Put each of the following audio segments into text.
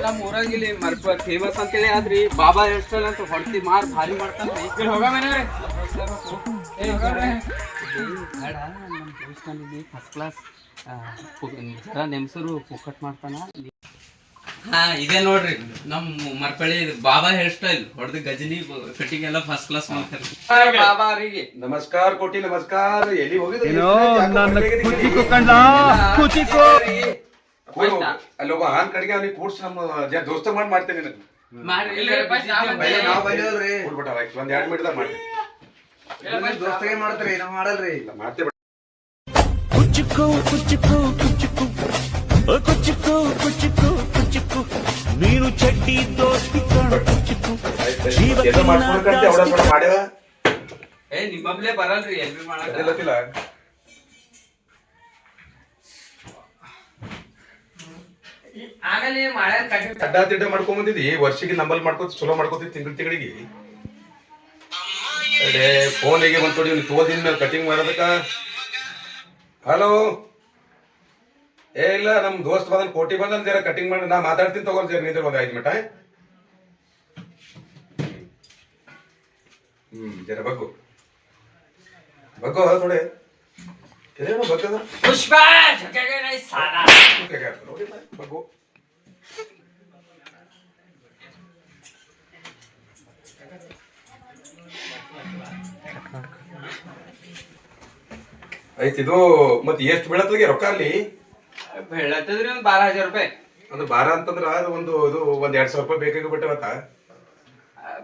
ನಮ್ಮ ಊರಾಗ ಇಲ್ಲಿ ಫೇಮಸ್ ಅಂತೇಳಿ ಆದ್ರಿ ಬಾಬಾ ಹೇರ್ ಸ್ಟೈಲ್ ಅಂತ ಹೊಡ್ತಿ ಮಾರ್ ಭಾರಿ ಮಾಡ್ತಾನ್ರಿ. ಹೋಗ ಮನೆ ಫಸ್ಟ್ ಕ್ಲಾಸ್ ನೆಮ್ಸರು ಪುಕ್ಕಟ್ ಮಾಡ್ತಾನ. ಹಾ ಇದೇ ನೋಡ್ರಿ ನಮ್ ಮರ್ಪಳ್ಳಿ ಬಾಬಾ ಹೇರ್ ಸ್ಟೈಲ್ ಹೊಡೆದ ಗಜನಿ ಕಟಿಂಗ್ ಎಲ್ಲ ಫಸ್ಟ್ ಕ್ಲಾಸ್ ಮಾಡ್ತಾರೆ. ಬಾಬಾ ಅವರಿಗೆ ನಮಸ್ಕಾರ ಕೋಟಿ ನಮಸ್ಕಾರ. ಎಲ್ಲಿ ಹೋಗಿದ್ರಿ? ಅಲ್ಲೊಬ್ಬ ಹಾನ್ ಕಡೆಗೆ ಅವ್ನಿಗೆ ಕೂಡ್ಸಿ ನಮ್ಮ ದೋಸ್ತ ಮಾಡ್ತೇನೆ ಒಂದ್ 2 ಮಿನಿಟ್ದಾಗ ಮಾಡ್ತೀನಿ. ದೋಸ್ತಿಗೆ ಮಾಡ್ತೀರಿ ನಾವು ಮಾಡಲ್ರಿ. ಇಲ್ಲ ಮಾಡ್ತೇವೆ. ಕುಚ್ಚುಕು ಕುಚ್ಚುಕು ಕುಚ್ಚುಕು ಕುಚ್ಚುಕು ಕುಚ್ಚುಕು ಕುಚ್ಚುಕು ನೀನು ಚಡ್ಡಿ ದೋಸ್ತಿ ಕಾಣು ಕುಚ್ಚುಕು ಮಾಡ್ಕೊಂಡ್ಕಂತೆ ಅವಡ ಸೊಡ ಮಾಡ್ಯಾವ. ನಿಮ್ಮಬ್ಲೇ ಬರಲ್ರಿ ಎಲ್ರಿ ಮಾಡಲ್ಲ. ಅಡ್ಡ ತಿಡ್ಡ ಮಾಡ್ಕೊಂಬಂದಿದ್ದಿ ವರ್ಷಿಗೆ ನಂಬಲ್ ಮಾಡ್ಕೋತ ಚಲೋ ಮಾಡ್ಕೋತಿ ತಿಂಗಳಿಗೆ ಫೋನಿಗೆ ಬಂತು ನೀವು ತೋದಿನ ಮೇಲೆ ಕಟಿಂಗ್ ಮಾಡೋದಕ್ಕ. ಹಲೋ ಇಲ್ಲ ನಮ್ ದೋಸ್ತ್ ಬಂದನ್ ಕೋಟಿ ಬಂದನ್ ಜರ ಕಟಿಂಗ್ ಮಾಡಿ ನಾ ಮಾತಾಡ್ತೀನಿ ತಗೊಂಡ್ ಜರ ನಿಂದ್ರೆ ಒಂದ್ 5 ಮಿನಿಟ್. ಜರ ಬಗ್ಗು ಬಗ್ಗು ಥೋಡೆ ಏನು ಬಗ್ಗದ ಪುಷ್ಪ ನೋಡಿ ಬಗ್ಗು. ಆಯ್ತಿದು ಮತ್ ಎಷ್ಟು ಬೀಳತ್ತಗೆ ರೊಕ್ಕ ಅಲ್ಲಿ? ಬೀಳತ್ತದ್ರಿ ಒಂದ್ 12,000 ರೂಪಾಯಿ. ಅದು 12 ಅಂತಂದ್ರ ಅದು ಒಂದು 2,000 ರೂಪಾಯಿ ಬೇಕಾಗಿಬಿಟ್ಟವತ್ತ.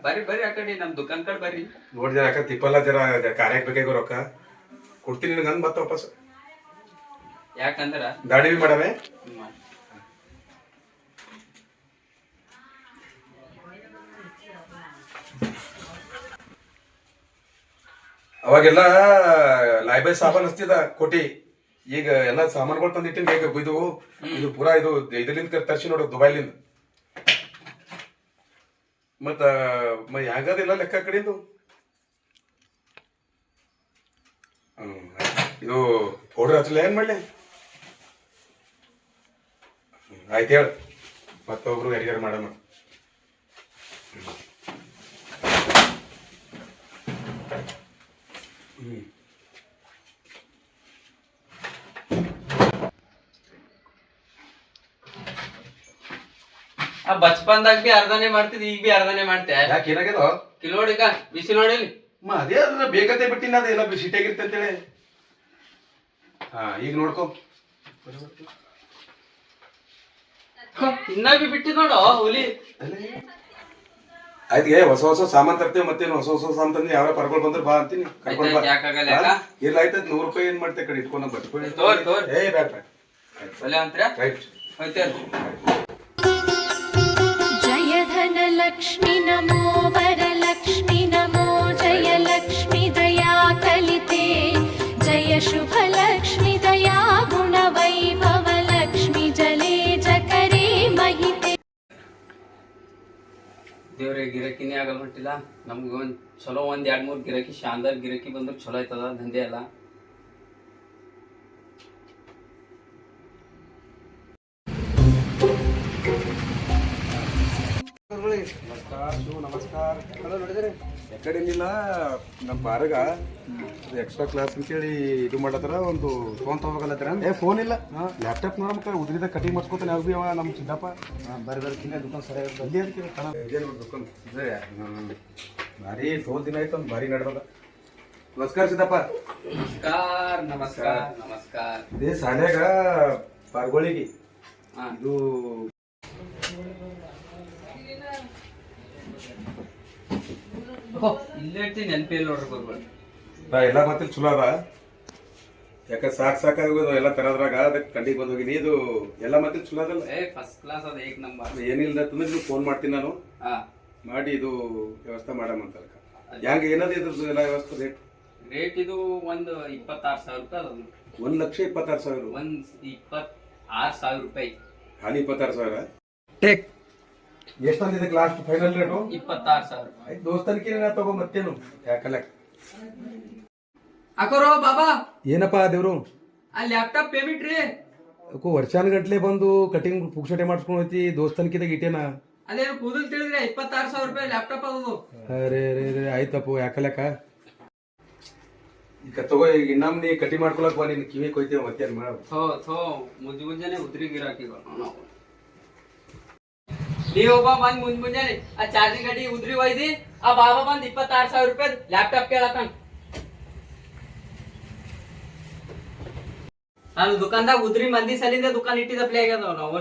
ಬರ್ರಿ ಬರ್ರಿ ಆ ಕಡೆ ನಮ್ ದುಕಾನ್ ಕಡೆ ಬರ್ರಿ. ನೋಡ್ ಜರ ಯಾಕ ತಿಪ್ಪಲ್ಲ ಜರ ಕಾರ್ಯಕ್ ಬೇಕಾಗೋ ರೊಕ್ಕ ಕೊಡ್ತೀನಿ ನಿನಗೆ ಅಂದ್ ಮತ್ತ ವಾಪಸ್. ಯಾಕಂದ್ರ ದಾಡಿ ಬಿ ಮಾಡವೆ ಅವಾಗೆಲ್ಲ ಲೈಬೈ ಸಾಬಾನ್ ಹಚ್ತಿದ ಕೋಟಿ. ಈಗ ಎಲ್ಲಾ ಸಾಮಾನುಗಳು ತಂದಿಟ್ಟಿನ ಬೇಗ ಇದು ಪೂರಾ ಇದರಿಂದ ತರ್ಸಿ ನೋಡು ದುಬೈಲಿಂದ. ಮತ್ತ ಹೆಂಗದಿಲ್ಲ ಲೆಕ್ಕ ಕಡೆದು ಇದು ಪೌಡರ್ ಹಚ್ಚಲ ಏನ್ ಮಾಡ್ಲಿ? ಆಯ್ತು ಹೇಳ ಮತ್ತೊಬ್ರು ಯಾರಿಗಾರು ಮಾಡೋಣ. ಬಚ್ಪನ್ದಾಗ ಬಿ ಅರ್ಧನೆ ಮಾಡ್ತಿದ್, ಈಗ ಬಿ ಅರ್ಧನೆ ಮಾಡ್ತೆ. ಯಾಕೆ ಏನಾಗ್ಯದ? ಕಿಲೋಡಿಗ ಬಿಸಿ ನೋಡಿಲಿ ಅದೇ ಅದ್ರ ಬೇಕತೆ ಬಿಟ್ಟಿನ ಅದ ಎಲ್ಲ ಸಿಟಿಯಾಗಿರ್ತೆ ಅಂತೇಳಿ. ಹಾ ಈಗ ನೋಡ್ಕೊ ಇನ್ನ ಬಿ ಬಿಟ್ಟಿದ್ ನೋಡು ಹುಲಿ. ಆಯ್ತು ಹೊಸ ಹೊಸ ಸಾಮಾನ್ ತರ್ತೇವೆ. ಮತ್ತೇನು ಹೊಸ ಹೊಸ ಸಾಮಾನ್ ತಂದ್ರೆ ಯಾವ ಪರ್ಗಳು ಬಂದ್ರೆ ಬಾ ಅಂತೀನಿ. ಇಲ್ಲ ಆಯ್ತದ 100 ರೂಪಾಯಿ ಏನ್ ಮಾಡ್ತೇ ಕಡೆ ಇಟ್ಕೊಂಡ್ ಏ ಬ್ಯಾಡ ರೈಟ್. जय धनलक्ष्मी नमो वरलक्ष्मी नमो जय लक्ष्मी दया कलिते जय शुभलक्ष्मी दया गुणवैभव लक्ष्मी जले जकरे महिते. ದೇವ್ರೆ ಗಿರಾಕಿನೇ ಆಗಲ್ಲ ಹೊಂಟಿಲ್ಲ ನಮ್ಗೆ. ಒಂದ್ ಚಲೋ 1-2-3 ಗಿರಾಕಿ ಶಾನದಾರ್ ಗಿರಾಕಿ ಬಂದ್ರೆ ಚಲೋ ಆಯ್ತದ ದಂಧೆ ಎಲ್ಲ. ನಮಸ್ಕಾರ. ಯಾಕಡೇನಿಲ್ಲ ನಮ್ಮ ಬಾರಗ ಎಕ್ಸ್ಟ್ರಾ ಕ್ಲಾಸ್ ಅಂತೇಳಿ ಇದು ಮಾಡತ್ತಾರ. ಒಂದು ಫೋನ್ ತಗೋಬೇಕಲ್ಲತ್ತಾರ. ಫೋನ್ ಇಲ್ಲ, ಲ್ಯಾಪ್ಟಾಪ್ ನೋಡ್ಬೇಕ ಉದ್ರಿದ ಕಟಿಂಗ್ ಮಾಡ್ಸ್ಕೊತಾನೆ. ಯಾವ ಭೀ ಅವ ನಮ್ಮ ಸಿದ್ದಪ್ಪ ಬರ್ಕಿನ್ನ ದುಕಾನ್ ಸರಿಯಾಗಿ ದುಕಾನ್ ಭಾರಿ ಸೋಲ್ ದಿನ ಆಯ್ತು. ಒಂದು ಭಾರಿ ನಡ್ದದ. ನಮಸ್ಕಾರ ಸಿದ್ದಪ್ಪ. ನಮಸ್ಕಾರ ನಮಸ್ಕಾರ ನಮಸ್ಕಾರ. ಇದೇ ಶಾಲ್ಯಾಗ ಪಾರ್ಗೋಳಿಗೆ ಇದು ಇಲ್ಲೇ ನೆನಪಿಲ್ಲ ನೋಡ್ರಿ ಬರ್ಬೇಡಿ. ಎಲ್ಲ ಮತ್ತೆ ಚಲೋ ಅದ. ಯಾಕ ಸಾಕಾಗೋದು ಎಲ್ಲ ತರದ್ರಾಗ ಅದಕ್ಕೆ ಕಂಡಿಗೆ ಬಂದ್ ಹೋಗಿನಿ. ಇದು ಎಲ್ಲ ಮತ್ತೆ ಚಲೋ ಅದಲ್ಲ? ಫಸ್ಟ್ ಕ್ಲಾಸ್ ಅದ, ಏಕ್ ನಂಬರ್. ಏನಿಲ್ಲ ನೀವು ಫೋನ್ ಮಾಡ್ತೀನಿ ನಾನು ಮಾಡಿ ಇದು ವ್ಯವಸ್ಥೆ ಮಾಡಮಂತ. ಹೆಂಗ ಏನದ ಇದ್ರದ್ದು ಎಲ್ಲ ವ್ಯವಸ್ಥೆ ರೇಟ್? ರೇಟ್ ಇದು ಒಂದು 26,000 ರೂಪಾಯಿ ಅದ. 1,26,000. 26,000 ರೂಪಾಯಿ. ಖಾಲಿ 26,000 ಟೇಕ್. ಎಷ್ಟಂದ ಇದಕ್ಕೆ ಲಾಸ್ಟ್ ಫೈನಲ್ ರೇಟು? 26,000. ಆಯ್ತು ದೋಸ್ತನಿಕೆ ತಗೋ ಮತ್ತೇನು ಯಾಕಲ್ಲ. ಅಕರೋ ಬಾಬಾ ಏನಪ್ಪಾ ದೇವ್ರು? ಆ ಲ್ಯಾಪ್ಟಾಪ್ ಪೇಮೆಂಟ್ ರೀ. ವರ್ಷಾನ್ಗಟ್ಲೆ ಬಂದು ಕಟಿಂಗ್ ಪುಕ್ಷಟೆ ಮಾಡಿಸ್ಕೊಂಡು ಹೋಯ್ತಿ ದೋಸ್ತನ್ಕಿದಾಗ ಇಟ್ಟೇನ. ಅದೇನು ಕೂದಲು ತಿಳಿದ್ರೆ 26,000 ರೂಪಾಯಿ ಲ್ಯಾಪ್ಟಾಪ್ ಅದು. ಅರೆ ರೇ ರೇ ಆಯ್ತಪ್ಪ ಯಾಕಲಕ್ಕ ಈಗ ತಗೋ. ಈಗ ಇನ್ನೊಮ್ಮೆ ನೀ ಕಟಿಂಗ್ ಮಾಡ್ಕೊಳಕ್ ಬಾ, ನಿನ್ ಕಿವಿ ಕೊಯ್ತೇವೆ ಮತ್ತೇನ್ ಮಾಡ. ಮುಂಜಾನೆ ಉದ್ರಿ ಗಿರಾಕಿಗಳು ನಾವು. ನೀವೊಬ್ಬ ಬಂದ್ ಮುಂಜಾನೆ ಆ ಚಾರ್ಜಿಂಗ್ ಗಡಿ ಉದ್ರಿ ಒಯ್ದಿ, ಆ ಬಾಬಾ ಬಂದ್ 26,000 ರೂಪಾಯಿ ಲ್ಯಾಪ್ಟಾಪ್ ಕೇಳತಾನ. ನಾನು ದುಕಾನ್ದಾಗ ಉದ್ರಿ ಮಂದಿ ಸಲಿಂದ ದುಕಾನ್ ಇಟ್ಟಿದ ಪ್ಲೇ ಆಗ್ಯದ ನಾವು.